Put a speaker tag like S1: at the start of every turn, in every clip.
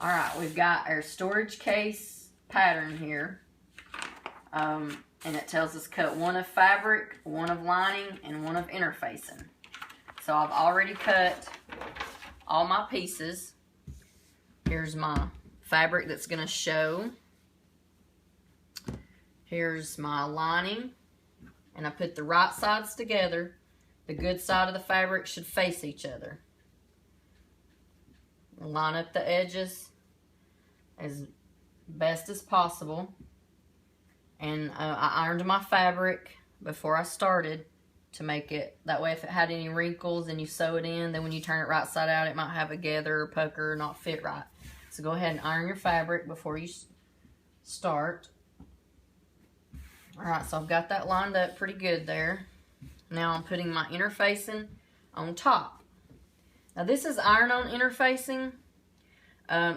S1: All right, we've got our storage case pattern here. And it tells us cut one of fabric, one of lining, and one of interfacing. So I've already cut all my pieces. Here's my fabric that's going to show. Here's my lining. And I put the right sides together. The good side of the fabric should face each other. Line up the edges as best as possible. And I ironed my fabric before I started to make it, that way if it had any wrinkles and you sew it in, then when you turn it right side out, it might have a gather or pucker or not fit right. So go ahead and iron your fabric before you start. Alright, so I've got that lined up pretty good there. Now I'm putting my interfacing on top. Now this is iron-on interfacing.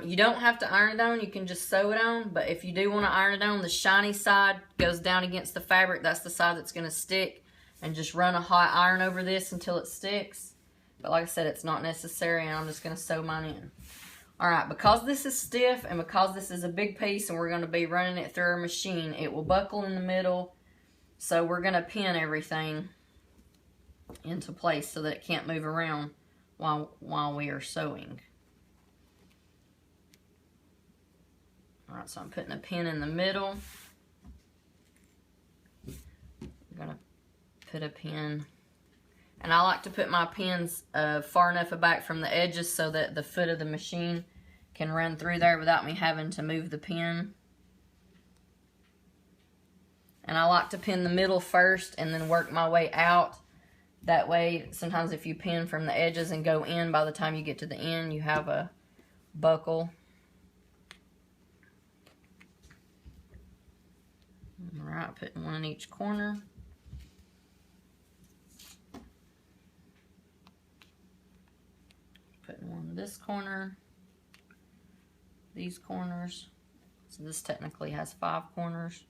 S1: You don't have to iron it on, you can just sew it on, but if you do want to iron it on, the shiny side goes down against the fabric. That's the side that's going to stick, and just run a hot iron over this until it sticks. But like I said, it's not necessary, and I'm just going to sew mine in. Alright, because this is stiff and because this is a big piece and we're going to be running it through our machine, it will buckle in the middle, so we're going to pin everything into place so that it can't move around while we are sewing. Alright, so I'm putting a pin in the middle. I'm going to put a pin. And I like to put my pins far enough back from the edges so that the foot of the machine can run through there without me having to move the pin. And I like to pin the middle first and then work my way out. That way, sometimes if you pin from the edges and go in, by the time you get to the end, you have a buckle. Alright, putting one in each corner. Putting one in this corner. These corners. So this technically has 5 corners.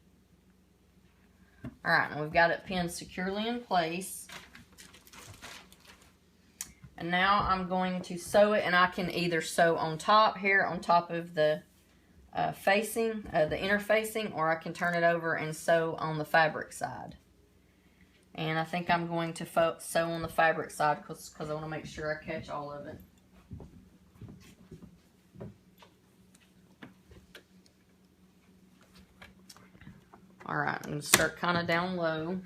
S1: Alright, now we've got it pinned securely in place. And now I'm going to sew it, and I can either sew on top here, on top of the the inner facing, or I can turn it over and sew on the fabric side. And I think I'm going to sew on the fabric side because I want to make sure I catch all of it. Alright, I'm going to start kind of down low.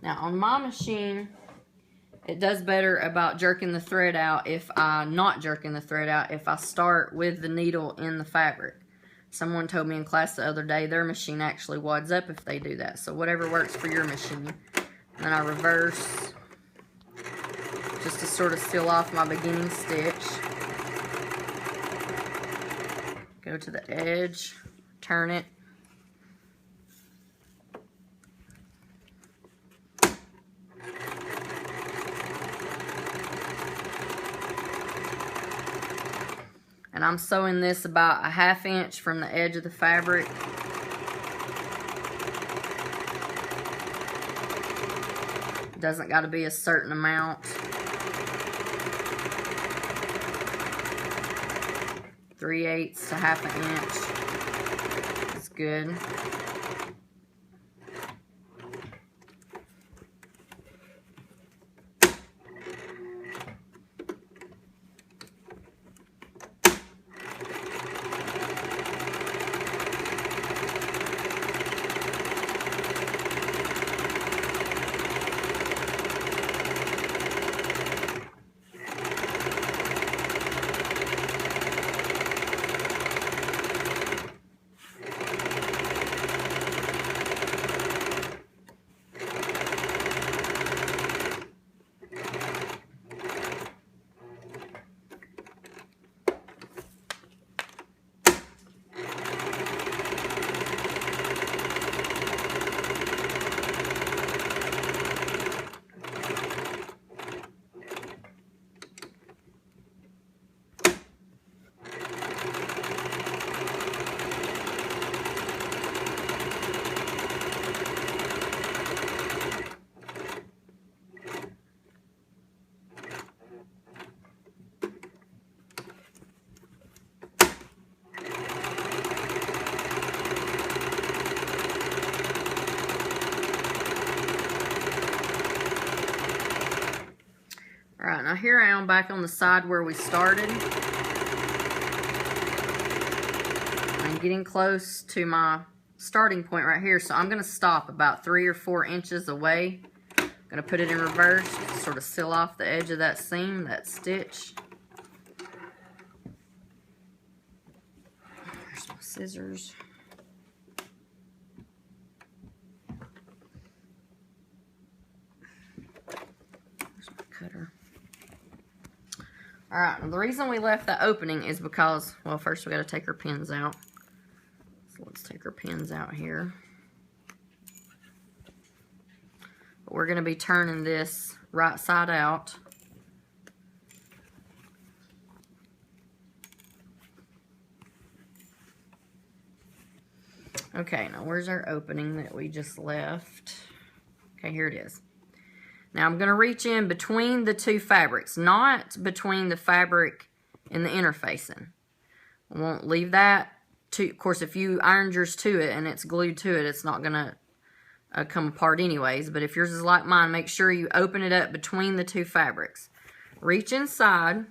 S1: Now on my machine, it does better about jerking the thread out if I start with the needle in the fabric. Someone told me in class the other day their machine actually wads up if they do that. So whatever works for your machine. And then I reverse just to sort of seal off my beginning stitch. Go to the edge, turn it. And I'm sewing this about a 1/2 inch from the edge of the fabric. It doesn't got to be a certain amount. 3/8 to 1/2 inch is good. Alright, now here I am back on the side where we started. I'm getting close to my starting point right here, so I'm going to stop about 3 or 4 inches away. I'm going to put it in reverse, sort of seal off the edge of that seam, that stitch. There's my scissors. There's my cutter. Alright, the reason we left that opening is because, well, first we got to take our pins out. So let's take our pins out here. But we're going to be turning this right side out. Okay, now where's our opening that we just left? Okay, here it is. Now I'm going to reach in between the two fabrics, not between the fabric and the interfacing. I won't leave that to, of course, if you ironed yours to it and it's glued to it, it's not going to come apart anyways. But if yours is like mine, make sure you open it up between the two fabrics. Reach inside.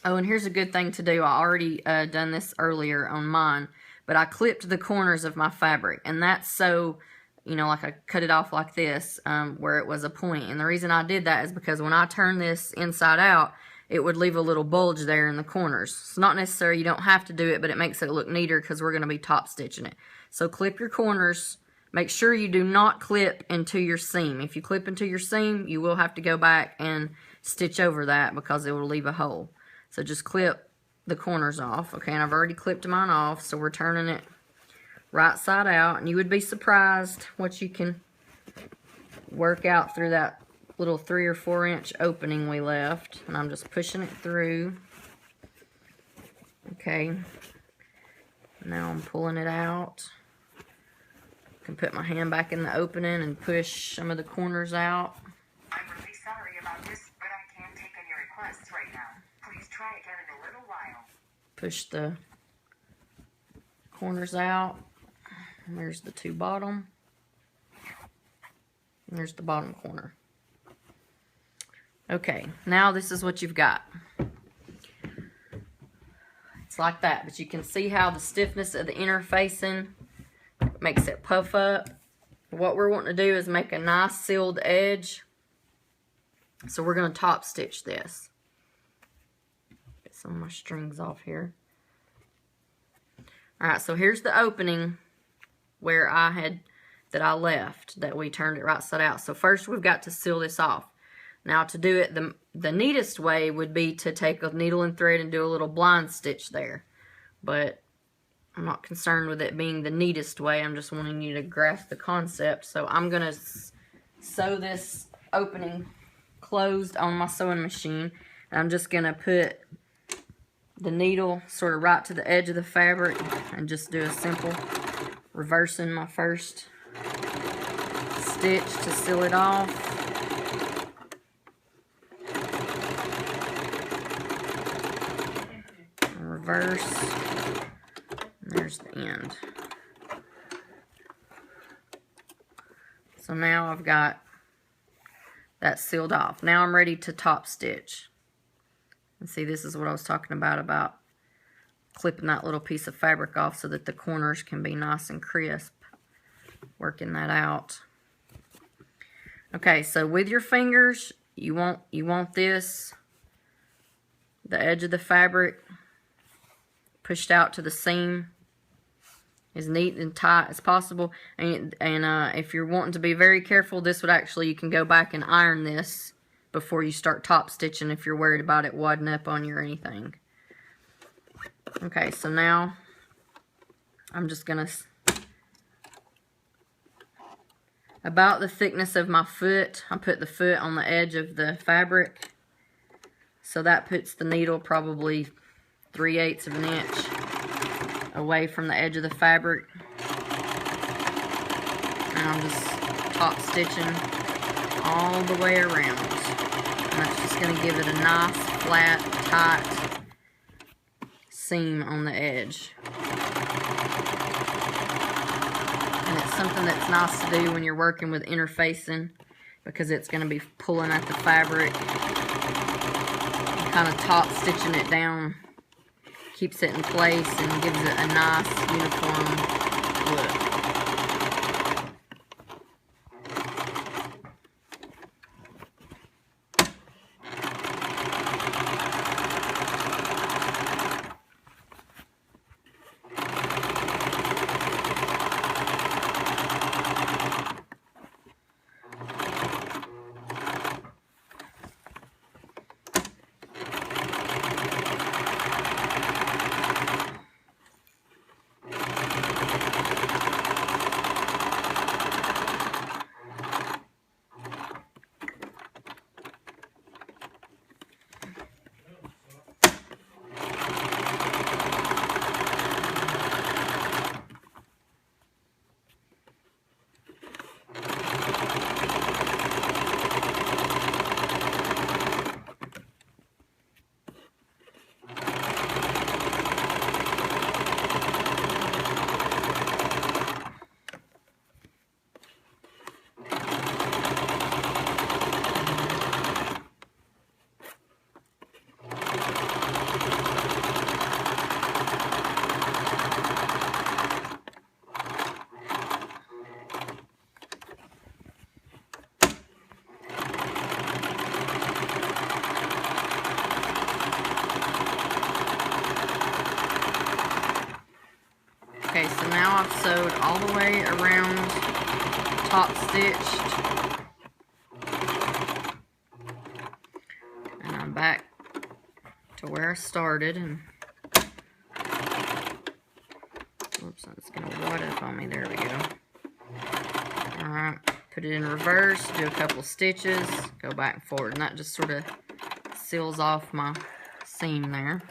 S1: Oh, and here's a good thing to do. I already done this earlier on mine, but I clipped the corners of my fabric, and that's so, you know, like I cut it off like this, where it was a point. And the reason I did that is because when I turn this inside out, it would leave a little bulge there in the corners. It's not necessary, you don't have to do it, but it makes it look neater because we're going to be top stitching it. So clip your corners. Make sure you do not clip into your seam. If you clip into your seam, you will have to go back and stitch over that because it will leave a hole. So just clip the corners off. Okay, and I've already clipped mine off, so we're turning it right side out, and you would be surprised what you can work out through that little 3 or 4 inch opening we left. And I'm just pushing it through. Okay, now I'm pulling it out. I can put my hand back in the opening and push some of the corners out.
S2: I'm really sorry about this, but I can't take any requests right now. Please try again in a little while.
S1: Push the corners out. And there's the two bottom. And there's the bottom corner. Okay, now this is what you've got. It's like that, but you can see how the stiffness of the interfacing makes it puff up. What we're wanting to do is make a nice sealed edge. So we're going to top stitch this. Get some of my strings off here. Alright, so here's the opening where I left, that we turned it right side out. So first we've got to seal this off. Now to do it the neatest way would be to take a needle and thread and do a little blind stitch there. But I'm not concerned with it being the neatest way. I'm just wanting you to grasp the concept. So I'm going to sew this opening closed on my sewing machine. And I'm just going to put the needle sort of right to the edge of the fabric and just do a simple reversing my first stitch to seal it off. Reverse. And there's the end. So now I've got that sealed off. Now I'm ready to top stitch. And see, this is what I was talking about clipping that little piece of fabric off so that the corners can be nice and crisp. Working that out. Okay, so with your fingers, you want this, the edge of the fabric pushed out to the seam as neat and tight as possible. And if you're wanting to be very careful, this would actually, you can go back and iron this before you start top stitching if you're worried about it wadding up on you or anything. Okay, so now I'm just gonna, about the thickness of my foot, I put the foot on the edge of the fabric, so that puts the needle probably 3/8 of an inch away from the edge of the fabric. And I'm just top stitching all the way around. And that's just going to give it a nice, flat, tight seam on the edge. And it's something that's nice to do when you're working with interfacing. because it's going to be pulling at the fabric. Kind of top stitching it down keeps it in place and gives it a nice uniform look. Okay, so now I've sewed all the way around, top stitched, and I'm back to where I started, and oops, it's gonna wad up on me. There we go. Alright, put it in reverse, do a couple stitches, go back and forward, and that just sort of seals off my seam there.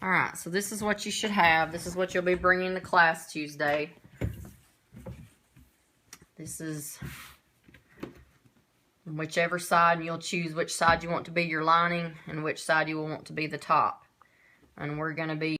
S1: Alright, so this is what you should have. This is what you'll be bringing to class Tuesday. This is whichever side, and you'll choose which side you want to be your lining and which side you will want to be the top. And we're going to be